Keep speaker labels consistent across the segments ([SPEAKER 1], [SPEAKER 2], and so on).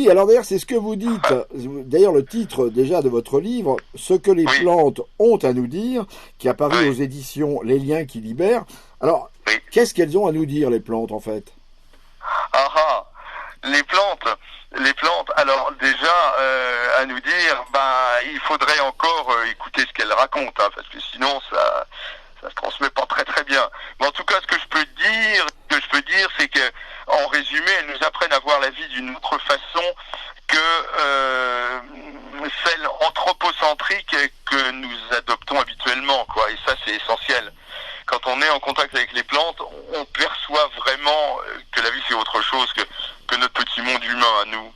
[SPEAKER 1] Oui, alors d'ailleurs, c'est ce que vous dites. D'ailleurs, le titre déjà de votre livre, Ce que les
[SPEAKER 2] Oui,
[SPEAKER 1] plantes ont à nous dire, qui est apparu aux
[SPEAKER 2] oui,
[SPEAKER 1] éditions Les Liens qui libèrent. Alors,
[SPEAKER 2] oui.
[SPEAKER 1] qu'est-ce qu'elles ont à nous dire, les plantes, en fait?
[SPEAKER 2] Ah ah, les plantes, les plantes. Alors déjà, à nous dire, il faudrait encore écouter ce qu'elles racontent, hein, parce que sinon ça se transmet pas très très bien. Mais en tout cas, ce que je peux dire, c'est que, en résumé, elles nous apprennent à voir la vie d'une autre façon que celle anthropocentrique que nous adoptons habituellement, quoi. Et ça, c'est essentiel. Quand on est en contact avec les plantes, on perçoit vraiment que la vie c'est autre chose que notre petit monde humain à nous.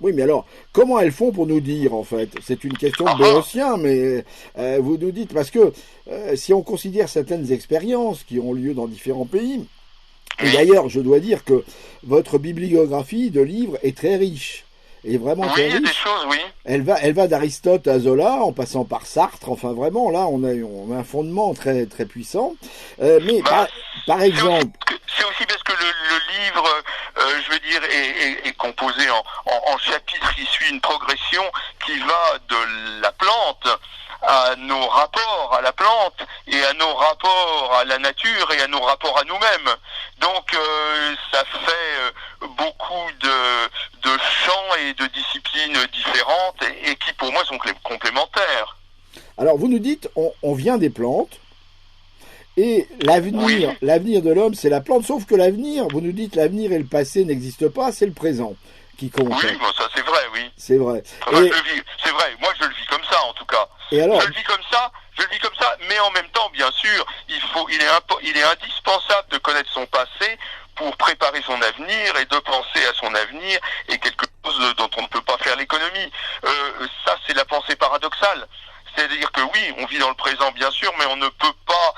[SPEAKER 1] Oui, mais alors, comment elles font pour nous dire, en fait? C'est une question de
[SPEAKER 2] Ah ah,
[SPEAKER 1] béotien, mais vous nous dites, parce que si on considère certaines expériences qui ont lieu dans différents pays, et
[SPEAKER 2] oui.
[SPEAKER 1] d'ailleurs, je dois dire que votre bibliographie de livres est très riche, et vraiment
[SPEAKER 2] Oui,
[SPEAKER 1] très
[SPEAKER 2] il y a des
[SPEAKER 1] riche.
[SPEAKER 2] choses, oui.
[SPEAKER 1] Elle va d'Aristote à Zola, en passant par Sartre. Enfin, vraiment, là, on a un fondement très, très puissant. Mais
[SPEAKER 2] Bah,
[SPEAKER 1] par
[SPEAKER 2] c'est aussi,
[SPEAKER 1] exemple,
[SPEAKER 2] c'est aussi parce que le livre, je veux dire, est composé en chapitres qui suit une progression qui va de la plante à nos rapports à la plante et à nos rapports à la nature et à nos rapports à nous-mêmes. Donc ça fait beaucoup de champs et de disciplines différentes et qui pour moi sont complémentaires.
[SPEAKER 1] alors vous nous dites, on vient des plantes, et
[SPEAKER 2] Oui,
[SPEAKER 1] l'avenir de l'homme, c'est la plante. Sauf que l'avenir, vous nous dites, l'avenir et le passé n'existent pas, c'est le présent qui compte.
[SPEAKER 2] oui, bon, ça c'est vrai, oui.
[SPEAKER 1] C'est vrai.
[SPEAKER 2] Enfin, je
[SPEAKER 1] Et,
[SPEAKER 2] le vis, c'est vrai, moi je le vis comme ça en tout cas.
[SPEAKER 1] et alors,
[SPEAKER 2] Je le vis comme ça, mais en même temps, bien sûr, il est indispensable de connaître son passé pour préparer son avenir et de penser à son avenir et quelque chose dont on ne peut pas faire l'économie. Ça, c'est la pensée paradoxale. C'est-à-dire que oui, on vit dans le présent, bien sûr, mais on ne peut pas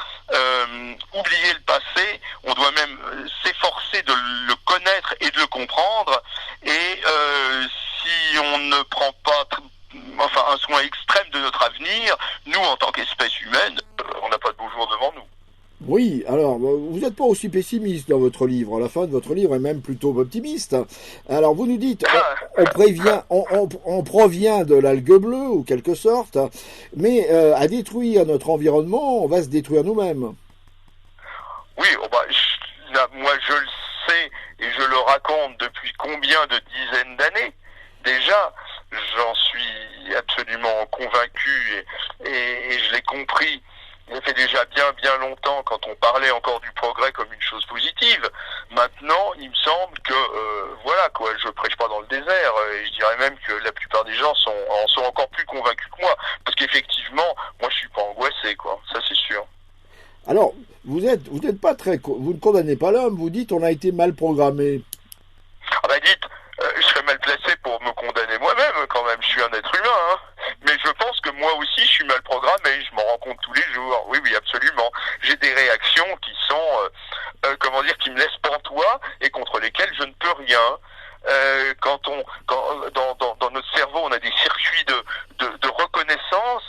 [SPEAKER 2] oublier le passé. On doit même s'efforcer de le connaître et de le comprendre. Et si on ne prend pas un soin extrême de notre avenir, nous, en tant qu'espèce humaine, on n'a pas de beau jour devant nous.
[SPEAKER 1] oui, alors, vous n'êtes pas aussi pessimiste dans votre livre. La fin de votre livre est même plutôt optimiste. Alors, vous nous dites, on provient de l'algue bleue, ou quelque sorte, mais à détruire notre environnement, on va se détruire nous-mêmes.
[SPEAKER 2] Oui, là, moi je le sais et je le raconte depuis combien de dizaines d'années. Déjà, j'en suis absolument convaincu et je l'ai compris. Ça fait déjà bien longtemps quand on parlait encore du progrès comme une chose positive. Maintenant, il me semble que voilà quoi, je prêche pas dans le désert et je dirais même que la plupart des gens en sont encore plus convaincus que moi parce qu'effectivement, moi je suis pas angoissé quoi, ça c'est sûr.
[SPEAKER 1] Alors, vous n'êtes pas très, vous ne condamnez pas l'homme, vous dites on a été mal programmé.
[SPEAKER 2] Ah bah dites, je serais mal placé pour me condamner moi-même quand même, je suis un être humain, hein. Mais je pense que moi aussi je suis mal programmé, je m'en rends compte tous les jours, oui oui absolument. J'ai des réactions qui sont, comment dire, qui me laissent pantois et contre lesquelles je ne peux rien. Dans notre cerveau on a des circuits de reconnaissance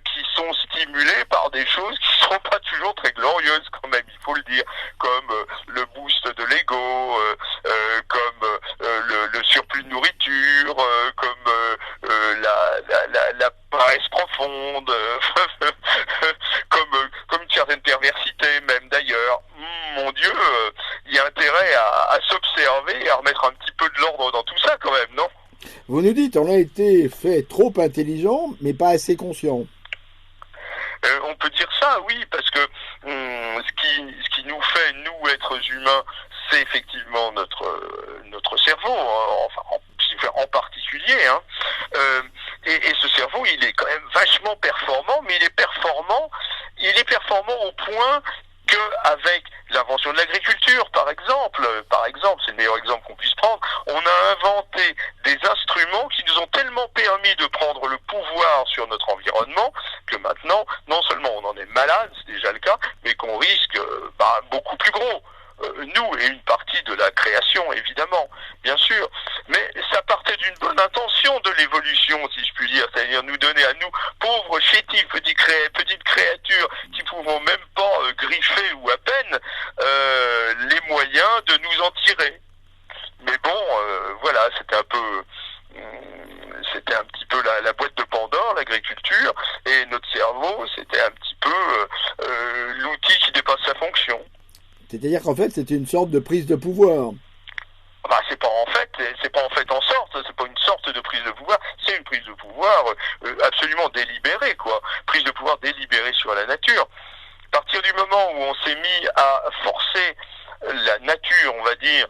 [SPEAKER 2] qui sont stimulés par des choses qui sont pas toujours très glorieuses quand même, il faut le dire, comme le boost de l'ego, comme le surplus de nourriture, comme la paresse profonde, comme une certaine perversité même d'ailleurs. Mon Dieu, il y a intérêt à s'observer et à remettre un petit peu de l'ordre dans tout ça quand même, non?
[SPEAKER 1] Vous nous dites on a été fait trop intelligent, mais pas assez conscient.
[SPEAKER 2] On peut dire ça, oui, parce que ce qui nous fait, nous, êtres humains, c'est effectivement notre cerveau, hein, en particulier. Hein. Et ce cerveau, il est quand même vachement performant, mais il est performant au point qu'avec l'invention de l'agriculture, par exemple, c'est le meilleur exemple qu'on puisse prendre, on a inventé des instruments qui nous ont tellement permis de prendre le pouvoir sur notre environnement que maintenant, non seulement on en est malade, c'est déjà le cas, mais qu'on risque beaucoup plus gros. Nous et une partie de la création, évidemment, bien sûr. Mais ça partait d'une bonne intention de l'évolution, si je puis dire, c'est-à-dire nous donner à nous, pauvres chétifs, petites créatures qui pouvons même pas griffer ou à peine, les moyens de nous en tirer. Mais bon, voilà, c'était un peu
[SPEAKER 1] C'est-à-dire qu'en fait, c'était une sorte de prise de pouvoir.
[SPEAKER 2] Bah, c'est pas en fait en sorte, c'est pas une sorte de prise de pouvoir, c'est une prise de pouvoir absolument délibérée, quoi. Prise de pouvoir délibérée sur la nature. À partir du moment où on s'est mis à forcer la nature, on va dire,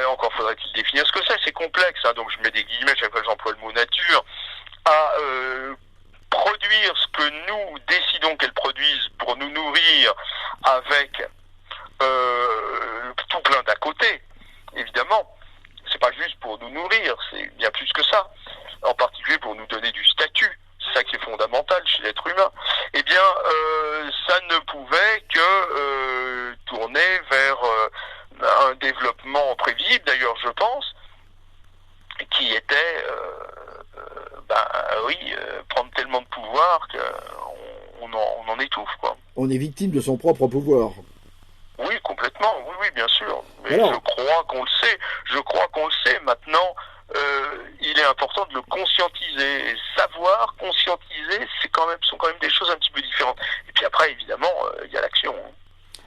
[SPEAKER 2] encore faudrait-il définir ce que c'est complexe, hein, donc je mets des guillemets chaque fois que j'emploie le mot nature, à produire ce que nous décidons qu'elle produise pour nous nourrir avec tout plein d'à côté, évidemment. C'est pas juste pour nous nourrir, c'est bien plus que ça. En particulier pour nous donner du statut, c'est ça qui est fondamental chez l'être humain. Eh bien, ça ne pouvait que tourner vers un développement prévisible, d'ailleurs, je pense, qui était, prendre tellement de pouvoir qu'on en étouffe, quoi.
[SPEAKER 1] On est victime de son propre pouvoir.
[SPEAKER 2] Oui, complètement, oui, bien sûr. Mais
[SPEAKER 1] alors,
[SPEAKER 2] je crois qu'on le sait. Maintenant, il est important de le conscientiser. Et savoir, conscientiser, sont quand même des choses un petit peu différentes. Et puis après, évidemment, il y a l'action.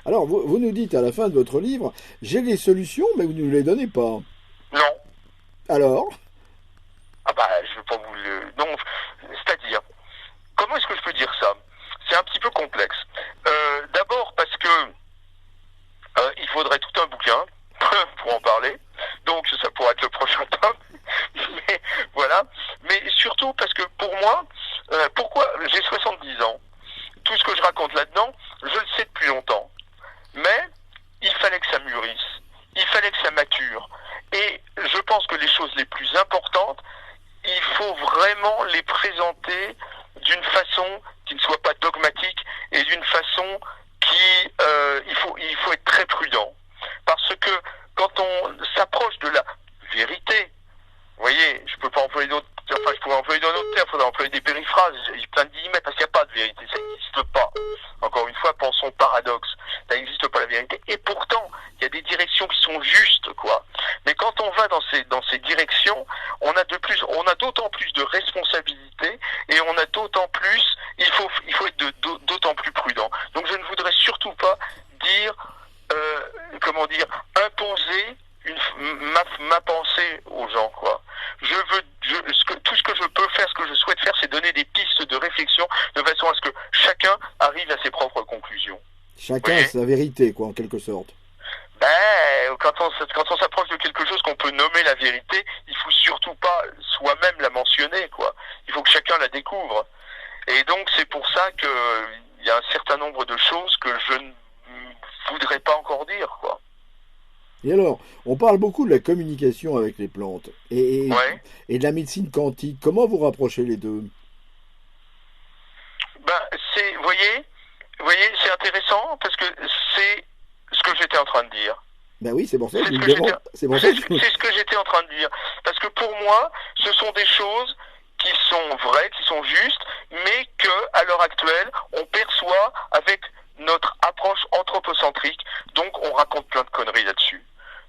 [SPEAKER 1] Alors, vous nous dites à la fin de votre livre, j'ai les solutions, mais vous ne les donnez pas.
[SPEAKER 2] Non.
[SPEAKER 1] Alors?
[SPEAKER 2] Ah bah, je veux pas vous le... Non, c'est-à-dire, comment est-ce que je peux dire ça? C'est un petit peu complexe. D'abord parce que il faudrait tout un bouquin pour en parler, donc ça pourrait être le prochain tome, mais voilà. Mais surtout parce que pour moi, pourquoi j'ai 70 ans, tout ce que je raconte là-dedans, je le sais depuis longtemps, mais il fallait que ça mûrisse, il fallait que ça mature, et je pense que les choses les plus importantes, il faut vraiment les présenter d'une façon qui ne soit pas dogmatique et d'une façon qui il faut être très prudent, parce que quand on s'approche de la vérité, vous voyez, je pourrais employer d'autres termes, il faudrait employer des périphrases, j'ai plein de guillemets, parce qu'il n'y a pas de vérité, ça n'existe pas. Encore une fois, pensons paradoxe, ça n'existe pas la vérité, et pourtant, il y a des directions qui sont justes, quoi. Mais quand on va dans ces directions, on a d'autant plus de responsabilités, et on a d'autant plus, il faut être d'autant plus prudent. Donc je ne voudrais surtout pas imposer ma pensée aux gens, quoi. Tout ce que je peux faire, ce que je souhaite faire, c'est donner des pistes de réflexion de façon à ce que chacun arrive à ses propres conclusions.
[SPEAKER 1] Chacun a sa vérité, quoi, en quelque sorte.
[SPEAKER 2] Quand on s'approche de quelque chose qu'on peut nommer la vérité, il faut surtout pas soi-même la mentionner, quoi. Il faut que chacun la découvre. Et donc c'est pour ça que il y a un certain nombre de choses que je ne voudrais pas encore dire, quoi.
[SPEAKER 1] Et alors, on parle beaucoup de la communication avec les plantes et de la médecine quantique. Comment vous rapprochez les deux?
[SPEAKER 2] Vous voyez, c'est intéressant parce que c'est ce que j'étais en train de dire.
[SPEAKER 1] Ben oui, c'est pour ça que
[SPEAKER 2] c'est ce que j'étais en train de dire. Parce que pour moi, ce sont des choses qui sont vraies, qui sont justes, mais que à l'heure actuelle, on perçoit avec notre approche anthropocentrique. Donc, on raconte plein de conneries là-dessus.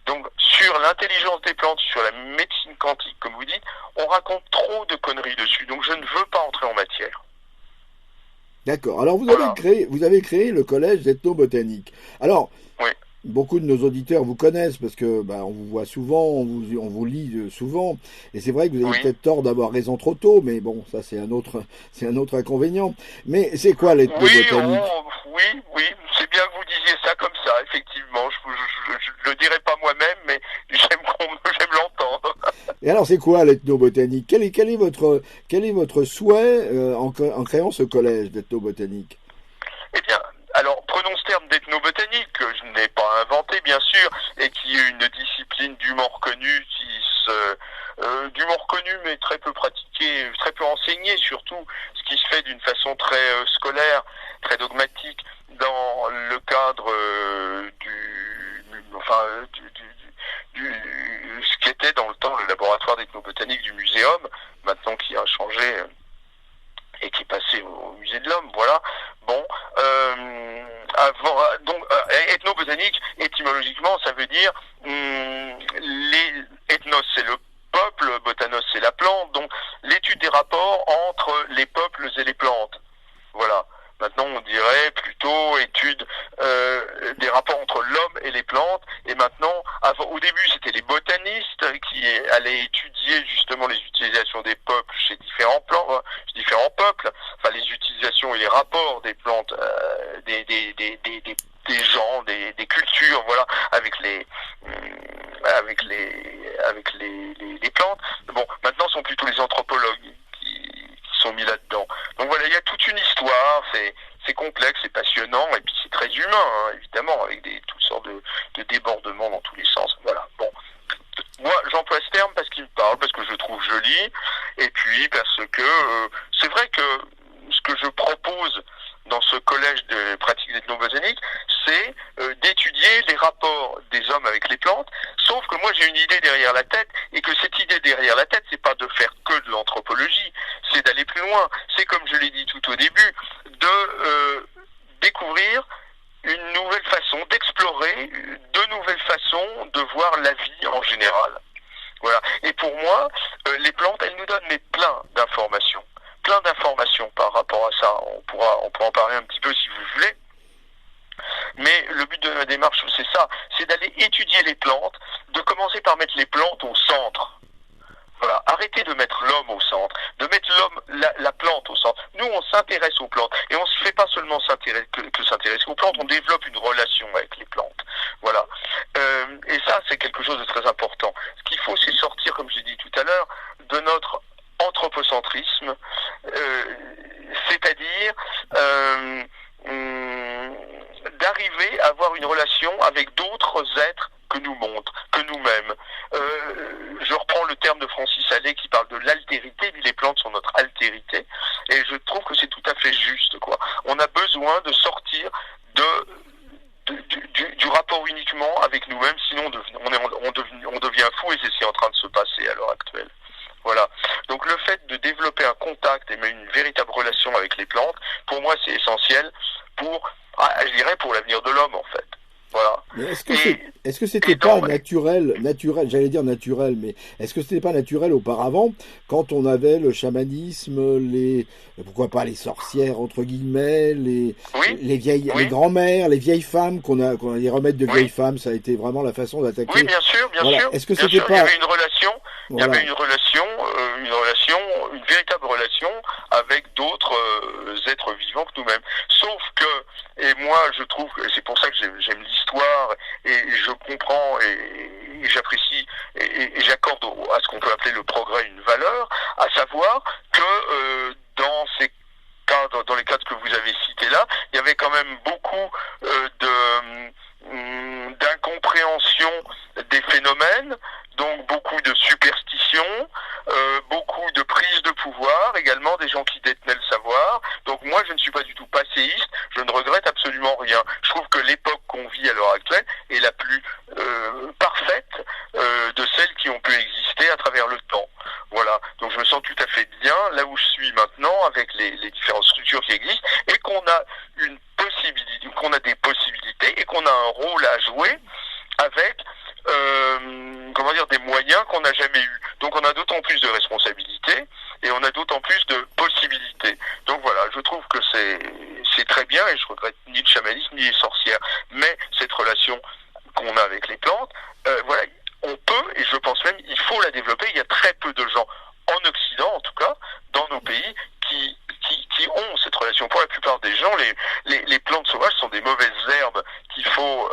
[SPEAKER 2] Donc, sur l'intelligence des plantes, sur la médecine quantique, comme vous dites, on raconte trop de conneries dessus. Donc, je ne veux pas entrer en matière.
[SPEAKER 1] D'accord. Alors, vous avez créé le collège d'ethnobotanique. Alors,
[SPEAKER 2] oui.
[SPEAKER 1] Beaucoup de nos auditeurs vous connaissent parce que on vous voit souvent, on vous lit souvent, et c'est vrai que vous avez peut-être tort d'avoir raison trop tôt, mais bon, ça c'est un autre inconvénient. Mais c'est quoi l'ethnobotanique?
[SPEAKER 2] Oui, c'est bien que vous disiez ça comme ça, effectivement. Je le dirai pas moi-même, mais j'aime l'entendre.
[SPEAKER 1] Et alors, c'est quoi l'ethnobotanique? Quel est votre souhait en créant ce collège d'ethnobotanique?
[SPEAKER 2] Eh bien, alors, prenons ce terme d'ethnobotanique, que je n'ai pas inventé, bien sûr, et qui est une discipline dûment reconnue, dûment reconnue, mais très peu pratiquée, très peu enseignée, surtout, ce qui se fait d'une façon très scolaire, très dogmatique, dans le cadre ce qui était dans le temps le laboratoire d'ethnobotanique du muséum, maintenant qui a changé et qui est passé au musée de l'homme, voilà. Bon, ethnobotanique, étymologiquement, ça veut dire ethnos, c'est le peuple, botanos, c'est la plante, donc l'étude des rapports entre les peuples et les plantes. Voilà. Maintenant, on dirait plutôt étude des rapports entre l'homme et les plantes. Et maintenant, au début, c'était les botanistes qui allaient étudier justement les utilisations des peuples chez différents peuples, enfin les utilisations et les rapports des plantes, des gens, des cultures, voilà, avec les plantes. Bon, maintenant, ce sont plutôt les anthropologues qui sont mis là-dedans. Donc voilà, il y a toute une histoire, c'est complexe, c'est passionnant, et puis c'est très humain, hein, évidemment, avec toutes sortes de débordements dans tous les sens. Voilà, bon. Moi, j'emploie ce terme parce qu'il me parle, parce que je le trouve joli, et puis parce que c'est vrai que ce que je propose dans ce collège de pratique d'ethnobotanique, c'est d'étudier les rapports des hommes avec les plantes, sauf que moi j'ai une idée derrière la tête, et que cette idée derrière la tête, c'est pas de faire que de l'anthropologie, c'est d'aller plus loin. C'est comme je l'ai dit tout au début, de découvrir une nouvelle façon, d'explorer de nouvelles façons de voir la vie en général. Voilà. Et pour moi, les plantes, elles nous donnent plein d'informations par rapport à ça. On pourra en parler un petit peu si vous voulez. Mais le but de ma démarche, c'est ça, c'est d'aller étudier les plantes, de commencer par mettre les plantes au centre. Voilà, arrêtez de mettre l'homme au centre, de mettre la plante au centre. Nous, on s'intéresse aux plantes, et on ne se fait pas seulement s'intéresser aux plantes, on développe une relation avec les plantes. Voilà. Et ça, c'est quelque chose de très important. Ce qu'il faut, c'est sortir, comme j'ai dit tout à l'heure, de notre anthropocentrisme, c'est-à-dire d'arriver à avoir une relation avec d'autres êtres que nous-mêmes. Je reprends le terme de Francis Allais qui parle de l'altérité, dit les plantes sont notre altérité, et je trouve que c'est tout à fait juste, quoi. On a besoin de sortir du rapport uniquement avec nous-mêmes, sinon on devient fou, et c'est ce qui est en train de se passer à l'heure actuelle. Voilà. Donc le fait de développer un contact et même une véritable relation avec les plantes, pour moi c'est essentiel pour l'avenir de l'homme en fait. Voilà.
[SPEAKER 1] Mais est-ce que c'était pas naturel, j'allais dire naturel, mais est-ce que c'était pas naturel auparavant, quand on avait le chamanisme, pourquoi pas les sorcières, entre guillemets, les grands-mères, les vieilles femmes, qu'on a des remèdes de vieilles femmes, ça a été vraiment la façon d'attaquer.
[SPEAKER 2] Oui, bien sûr.
[SPEAKER 1] Est-ce que c'était pas...
[SPEAKER 2] Il y avait une relation, une véritable relation avec d'autres êtres vivants que nous-mêmes. Sauf que, et moi je trouve, et c'est pour ça que j'aime l'histoire, et je comprends et j'apprécie et j'accorde à ce qu'on peut appeler le progrès une valeur, à savoir que dans les cadres que vous avez cités là, il y avait quand même beaucoup d'incompréhension des phénomènes, donc beaucoup de superstitions, beaucoup de prise de pouvoir, également des gens qui détenaient le savoir. Donc moi je ne suis pas du tout passéiste, je ne regrette absolument rien. Je trouve que l'époque qu'on vit à l'heure actuelle est la plus parfaite de celles qui ont pu exister à travers le temps. Voilà, donc je me sens tout à fait bien là où je suis maintenant avec les différentes structures qui existent, et qu'on a des possibilités et qu'on a un rôle à jouer avec des moyens qu'on n'a jamais eus. Donc on a d'autant plus de responsabilités et on a d'autant plus de possibilités. Donc voilà, je trouve que c'est très bien, et je regrette ni le chamanisme ni les sorcières, mais cette relation qu'on a avec les plantes, voilà, on peut, et je pense même il faut la développer. Il y a très peu de gens en Occident, en tout cas, dans nos pays, qui ont cette relation. Pour la plupart des gens, les plantes sauvages sont des mauvaises herbes qu'il faut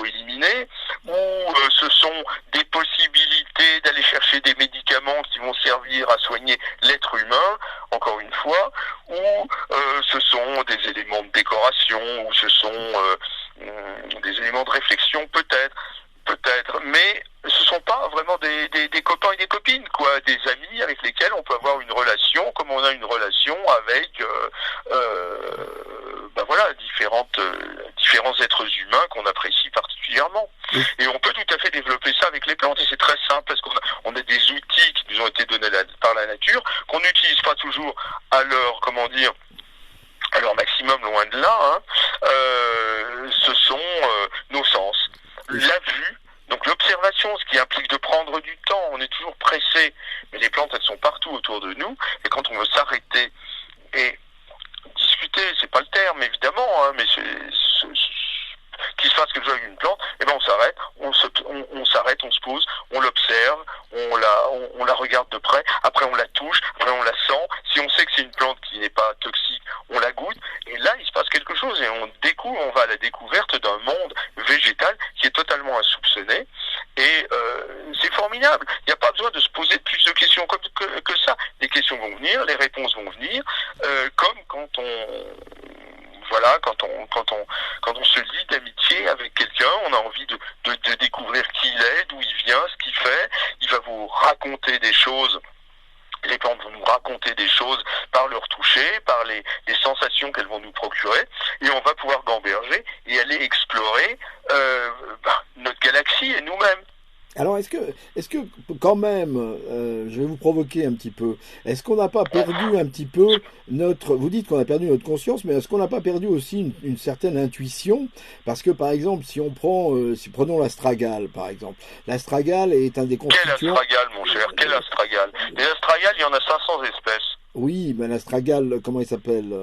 [SPEAKER 2] éliminer, ou ce sont des possibilités d'aller chercher des médicaments qui vont servir à soigner l'être humain, encore une fois, ou ce sont des éléments de décoration, ou ce sont des éléments de réflexion peut-être, mais ce sont pas vraiment des copains et des copines, quoi, des amis avec lesquels on peut avoir une relation, comme on a une relation avec différents êtres humains qu'on apprécie particulièrement. Et on peut tout à fait développer ça avec les plantes, et c'est très simple, parce qu'on a des outils qui nous ont été donnés par la nature, qu'on n'utilise pas toujours à leur maximum, loin de là, hein. Ce sont nos sens. La vue, donc l'observation, ce qui implique de prendre du temps. On est toujours pressé, mais les plantes, elles sont partout autour de nous, et quand on veut s'arrêter et discuter, c'est pas le terme évidemment, hein, mais venir, les réponses vont venir, comme quand on se lie d'amitié avec quelqu'un, on a envie de découvrir qui il est, d'où il vient, ce qu'il fait. Il va vous raconter des choses. Les plantes vont nous raconter des choses par leur toucher, par les sensations qu'elles vont nous procurer, et on va pouvoir gamberger et aller explorer notre galaxie et nous-mêmes.
[SPEAKER 1] Alors, est-ce que quand même, je vais vous provoquer un petit peu, est-ce qu'on n'a pas perdu un petit peu vous dites qu'on a perdu notre conscience, mais est-ce qu'on n'a pas perdu aussi une certaine intuition? Parce que, par exemple, si prenons l'astragale, par exemple. L'astragale est un des constituants...
[SPEAKER 2] Quel astragale, mon cher? Quel astragale? Les astragales, il y en a 500 espèces.
[SPEAKER 1] Oui, mais l'astragale, comment il s'appelle?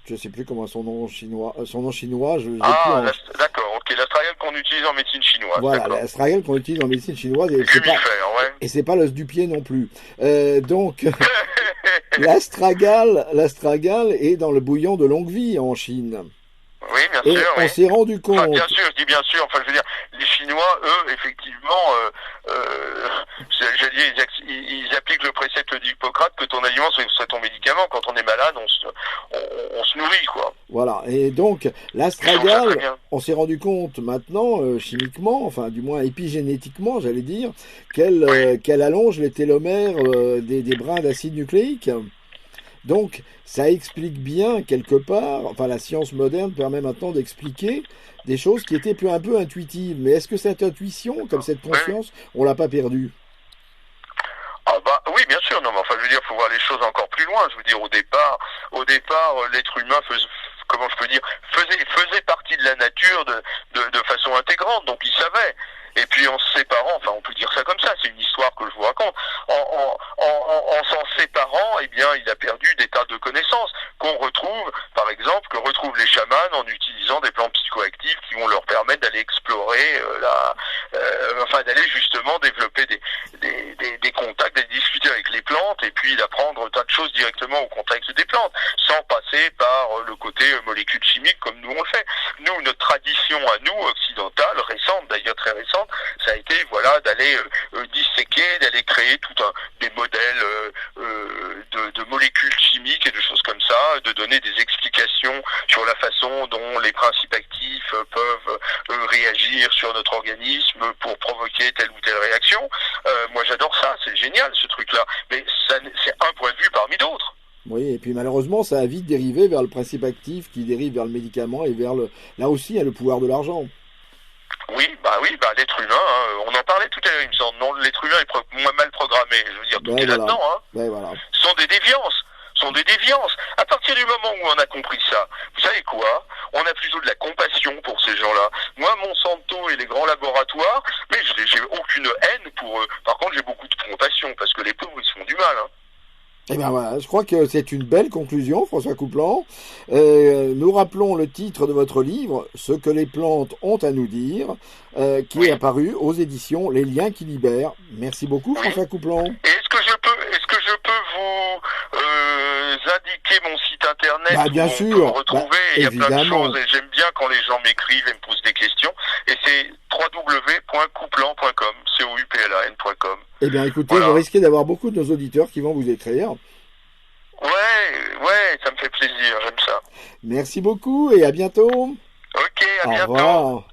[SPEAKER 1] Je ne sais plus comment son nom chinois.
[SPEAKER 2] D'accord, ok. L'astragale qu'on utilise en médecine chinoise.
[SPEAKER 1] Voilà, l'astragale qu'on utilise en médecine chinoise. Et c'est pas l'os du pied non plus. Donc, l'astragale est dans le bouillon de longue vie en Chine.
[SPEAKER 2] Oui, bien
[SPEAKER 1] et
[SPEAKER 2] sûr.
[SPEAKER 1] On s'est rendu compte.
[SPEAKER 2] Enfin, bien sûr, je dis bien sûr. Enfin, je veux dire, les Chinois, eux, effectivement, ils appliquent le précepte d'Hippocrate que ton aliment soit ton médicament. Quand on est malade, on se nourrit, quoi.
[SPEAKER 1] Voilà. Et donc, l'astragale, on s'est rendu compte maintenant, chimiquement, enfin, du moins épigénétiquement, j'allais dire, qu'elle allonge les télomères des brins d'acide nucléique. Donc, ça explique bien, quelque part, enfin, la science moderne permet maintenant d'expliquer des choses qui étaient un peu intuitives. Mais est-ce que cette intuition, comme cette conscience, on l'a pas perdue?
[SPEAKER 2] Ah bah oui, bien sûr. Non, mais enfin, je veux dire, faut voir les choses encore plus loin. Je veux dire, au départ, l'être humain faisait partie de la nature de façon intégrante. Donc, il savait. Et puis en se séparant, enfin on peut dire ça comme ça, c'est une histoire que je vous raconte, en s'en séparant, eh bien il a perdu des tas de connaissances qu'on retrouve, par exemple, que retrouvent les chamans en utilisant des plantes psychoactives qui vont leur permettre d'aller explorer d'aller justement développer des contacts, d'aller discuter avec les plantes et puis d'apprendre un tas de choses directement au contact des plantes, sans passer par le côté molécules chimiques comme nous on le fait. Nous, notre tradition à nous, occidentale, récente, d'ailleurs très récente, ça a été d'aller disséquer, d'aller créer des modèles de molécules chimiques et de choses comme ça, de donner des explications sur la façon dont les principes actifs peuvent réagir sur notre organisme pour provoquer telle ou telle réaction. Moi j'adore ça, c'est génial ce truc-là, mais c'est un point de vue parmi d'autres.
[SPEAKER 1] Oui, et puis malheureusement ça a vite dérivé vers le principe actif qui dérive vers le médicament et vers là aussi il y a le pouvoir de l'argent.
[SPEAKER 2] Oui, l'être humain, on en parlait tout à l'heure, il me semble, non, l'être humain est moins mal programmé, je veux dire, tout est là-dedans, Ce sont des déviances. À partir du moment où on a compris ça, vous savez quoi? On a plutôt de la compassion pour ces gens-là. Moi, Monsanto et les grands laboratoires, mais j'ai aucune haine pour eux. Par contre, j'ai beaucoup de compassion, parce que les pauvres, ils se font du mal,
[SPEAKER 1] Eh bien voilà, je crois que c'est une belle conclusion, François Coupland. Nous rappelons le titre de votre livre, Ce que les plantes ont à nous dire, qui est apparu aux éditions Les Liens qui libèrent. Merci beaucoup, François Coupland.
[SPEAKER 2] Et est-ce que je peux vous indiquer mon site internet
[SPEAKER 1] bien
[SPEAKER 2] où
[SPEAKER 1] sûr,
[SPEAKER 2] on peut me retrouver? Il y a plein de
[SPEAKER 1] évidemment.
[SPEAKER 2] choses et j'aime bien quand les gens m'écrivent et me posent des questions. Et c'est www.coupland.com, COUPLAN.com.
[SPEAKER 1] Eh bien, écoutez, vous risquez d'avoir beaucoup de nos auditeurs qui vont vous écrire.
[SPEAKER 2] Ouais, ça me fait plaisir, j'aime ça.
[SPEAKER 1] Merci beaucoup et à bientôt.
[SPEAKER 2] Ok, à bientôt.
[SPEAKER 1] Au revoir.